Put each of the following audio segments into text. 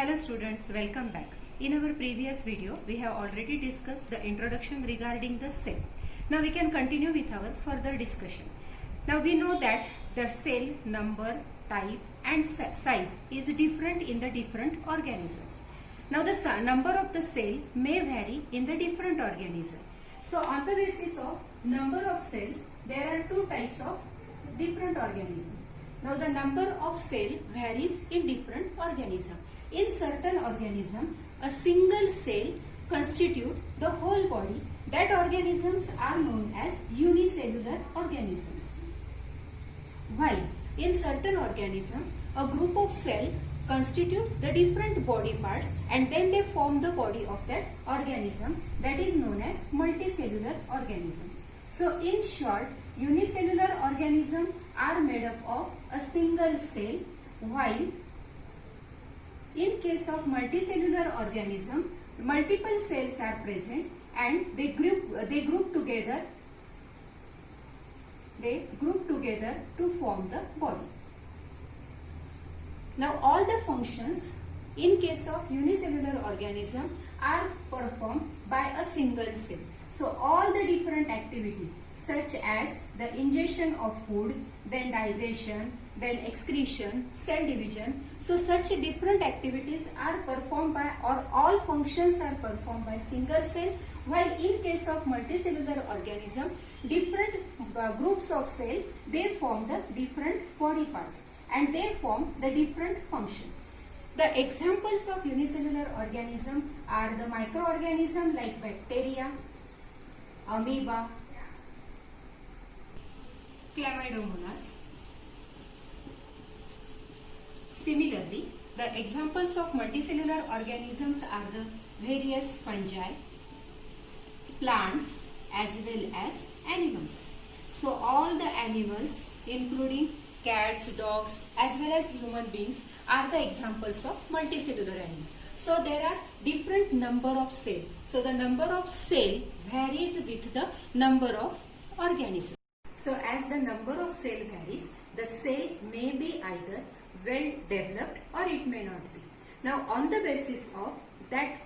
Hello students, welcome back. In our previous video, we have already discussed the introduction regarding the cell. Now we can continue with our further discussion. Now we know that the cell number, type and size is different in the different organisms. Now the number of the cell may vary in the different organism. So on the basis of number of cells, there are two types of different organisms. Now the number of cell varies in different organisms. In certain organism, a single cell constitutes the whole body. That organisms are known as unicellular organisms. While in certain organisms, a group of cells constitute the different body parts and then they form the body of that organism, that is known as multicellular organism. So in short, unicellular organisms are made up of a single cell, while in case of multicellular organism, multiple cells are present and they group together to form the body. Now all the functions in case of unicellular organism are performed by a single cell. So all the different activities such as the ingestion of food, then digestion, then excretion, cell division. So such different activities are performed by, or all functions are performed by single cell, while in case of multicellular organism, different groups of cell, they form the different body parts and they form the different function. The examples of unicellular organism are the microorganisms like bacteria, amoeba, Chlamydomonas. Similarly, the examples of multicellular organisms are the various fungi, plants as well as animals. So all the animals including cats, dogs as well as human beings are the examples of multicellular animals. So there are different number of cells. So the number of cell varies with the number of organisms. So as the number of cell varies, the cell may be either well developed or it may not be. Now on the basis of that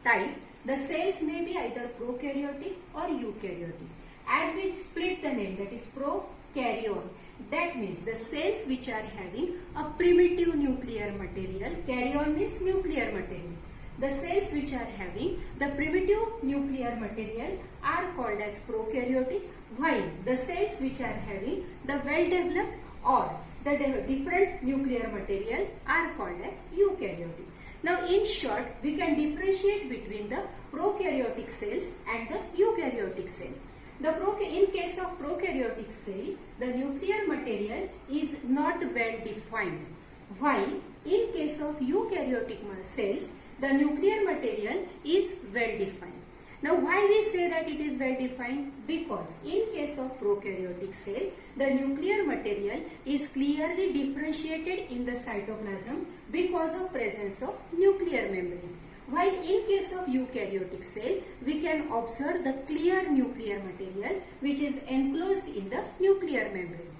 type, the cells may be either prokaryotic or eukaryotic. As we split the name, that is prokaryon, that means the cells which are having a primitive nuclear material, karyon means nuclear material. The cells which are having the primitive nuclear material are called as prokaryotic, while the cells which are having the well developed or the different nuclear material are called as eukaryotic. Now in short, we can differentiate between the prokaryotic cells and the eukaryotic cell. In case of prokaryotic cell, the nuclear material is not well defined, while in case of eukaryotic cells, the nuclear material is well defined. Now why we say that it is well defined? Because in case of prokaryotic cell, the nuclear material is clearly differentiated in the cytoplasm because of presence of nuclear membrane. While in case of eukaryotic cell, we can observe the clear nuclear material which is enclosed in the nuclear membrane.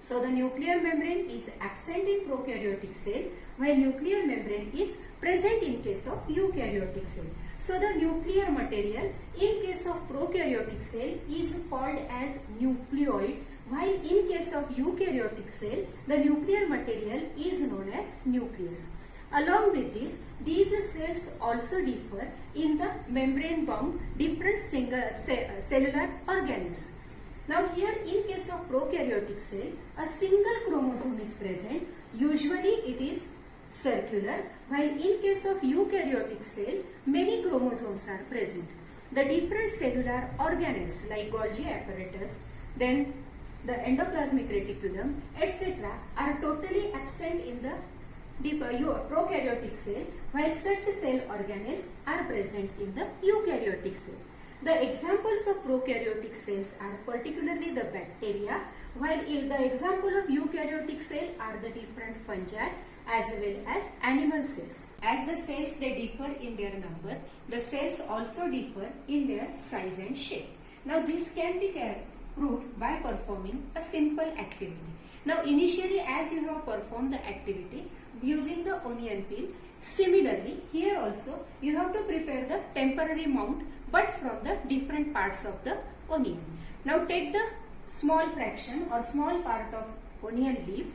So the nuclear membrane is absent in prokaryotic cell, while nuclear membrane is present in case of eukaryotic cell. So the nuclear material in case of prokaryotic cell is called as nucleoid, while in case of eukaryotic cell, the nuclear material is known as nucleus. Along with this, these cells also differ in the membrane bound different cellular organelles. Now here in case of prokaryotic cell, a single chromosome is present. Usually it is circular, while in case of eukaryotic cell, many chromosomes are present. The different cellular organelles like Golgi apparatus, then the endoplasmic reticulum, etc. are totally absent in the prokaryotic cell, while such cell organelles are present in the eukaryotic cell. The examples of prokaryotic cells are particularly the bacteria, while the example of eukaryotic cell are the different fungi as well as animal cells. As the cells they differ in their number, the cells also differ in their size and shape. Now this can be proved by performing a simple activity. Now initially as you have performed the activity using the onion peel, similarly also you have to prepare the temporary mount, but from the different parts of the onion. Now take the small fraction or small part of onion leaf,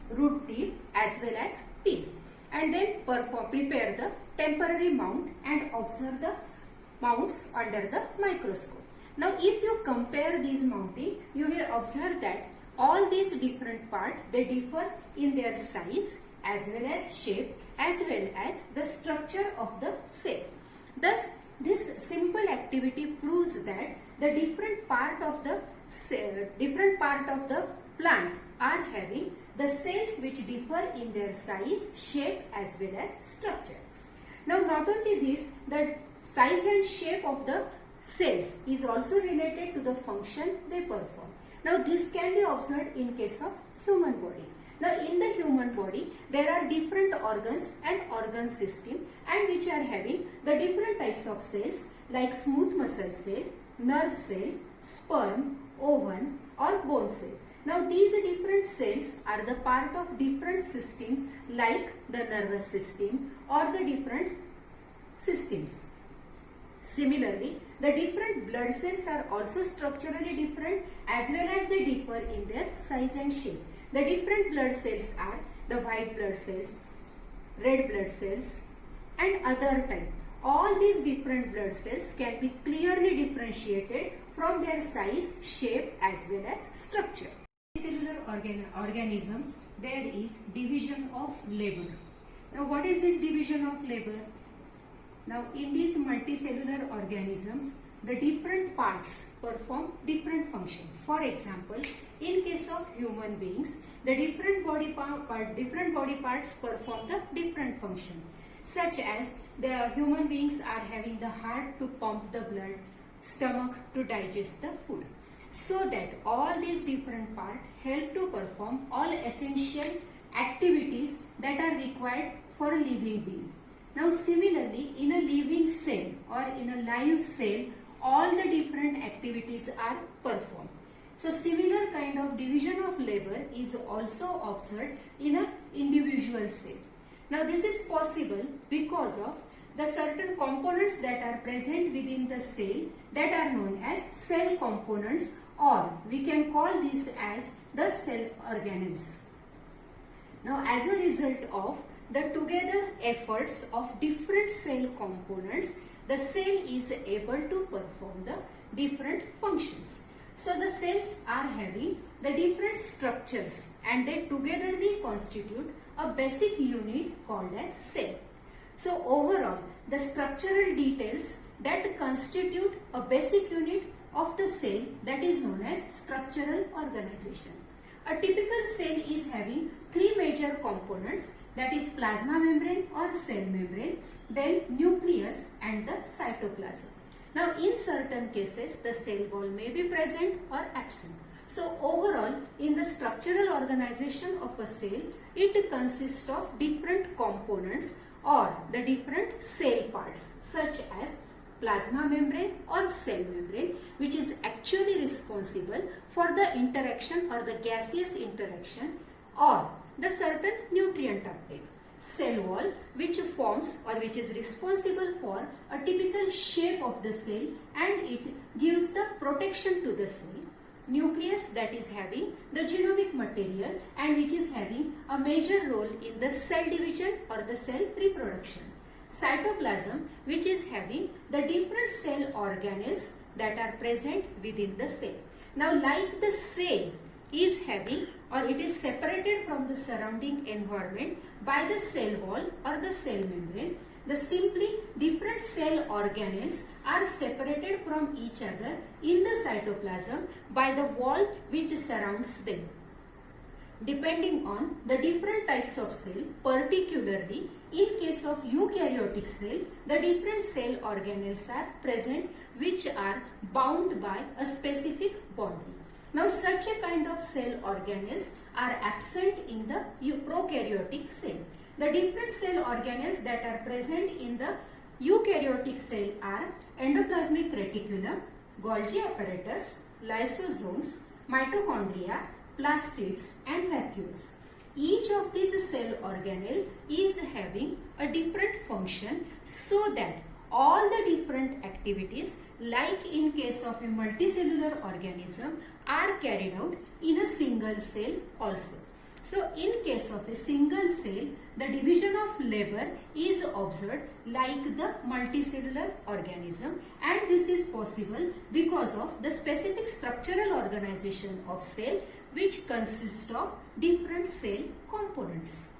root tip as well as peel, and then prepare the temporary mount and observe the mounts under the microscope. Now if you compare these mounting, you will observe that all these different parts, they differ in their size as well as shape as well as the structure of the cell. Thus this simple activity proves that the different part of the plant are having the cells which differ in their size, shape as well as structure. Now not only this, the size and shape of the cells is also related to the function they perform. Now this can be observed in case of human body. Now in the human body there are different organs and organ system, and which are having the different types of cells like smooth muscle cell, nerve cell, sperm, ovum or bone cell. Now these different cells are the part of different system like the nervous system or the different systems. Similarly, the different blood cells are also structurally different as well as they differ in their size and shape. The different blood cells are the white blood cells, red blood cells and other type. All these different blood cells can be clearly differentiated from their size, shape as well as structure. Cellular organisms, there is division of labor. Now what is this division of labor? Now in these multicellular organisms, the different parts perform different functions. For example, in case of human beings, the different body parts perform the different function, such as the human beings are having the heart to pump the blood, stomach to digest the food. So that all these different parts help to perform all essential activities that are required for a living being. Now similarly, in a living cell or in a live cell, all the different activities are performed. So similar kind of division of labor is also observed in an individual cell. Now this is possible because of the certain components that are present within the cell that are known as cell components, or we can call this as the cell organelles. Now as a result of the together efforts of different cell components, the cell is able to perform the different functions. So the cells are having the different structures and they togetherly constitute a basic unit called as cell. So overall, the structural details that constitute a basic unit of the cell, that is known as structural organization. A typical cell is having three major components, that is plasma membrane or cell membrane, then nucleus and the cytoplasm. Now in certain cases the cell wall may be present or absent. So overall, in the structural organization of a cell, it consists of different components or the different cell parts such as plasma membrane or cell membrane, which is actually responsible for the interaction or the gaseous interaction or the certain nutrient uptake. Cell wall, which forms or which is responsible for a typical shape of the cell and it gives the protection to the cell. Nucleus, that is having the genomic material and which is having a major role in the cell division or the cell reproduction. Cytoplasm, which is having the different cell organelles that are present within the cell. Now like the cell is having or it is separated from the surrounding environment by the cell wall or the cell membrane, the simply different cell organelles are separated from each other in the cytoplasm by the wall which surrounds them. Depending on the different types of cell, particularly in case of eukaryotic cell, the different cell organelles are present which are bound by a specific boundary. Now such a kind of cell organelles are absent in the prokaryotic cell. The different cell organelles that are present in the eukaryotic cell are endoplasmic reticulum, Golgi apparatus, lysosomes, mitochondria, plastids and vacuoles. Each of these cell organelle is having a different function so that all the different activities, like in case of a multicellular organism, are carried out in a single cell also. So in case of a single cell, the division of labor is observed like the multicellular organism, and this is possible because of the specific structural organization of cell, which consists of different cell components.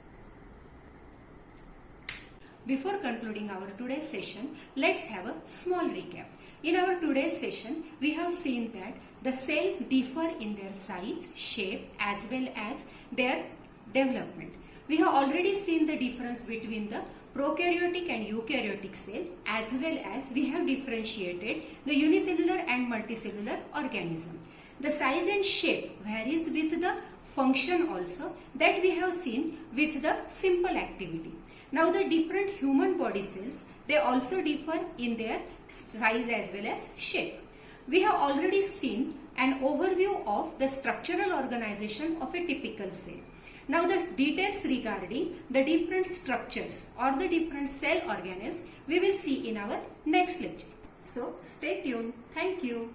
Before concluding our today's session, let's have a small recap. In our today's session, we have seen that the cell differ in their size, shape as well as their development. We have already seen the difference between the prokaryotic and eukaryotic cell, as well as we have differentiated the unicellular and multicellular organism. The size and shape varies with the function also, that we have seen with the simple activity. Now the different human body cells, they also differ in their size as well as shape. We have already seen an overview of the structural organization of a typical cell. Now the details regarding the different structures or the different cell organelles we will see in our next lecture. So stay tuned. Thank you.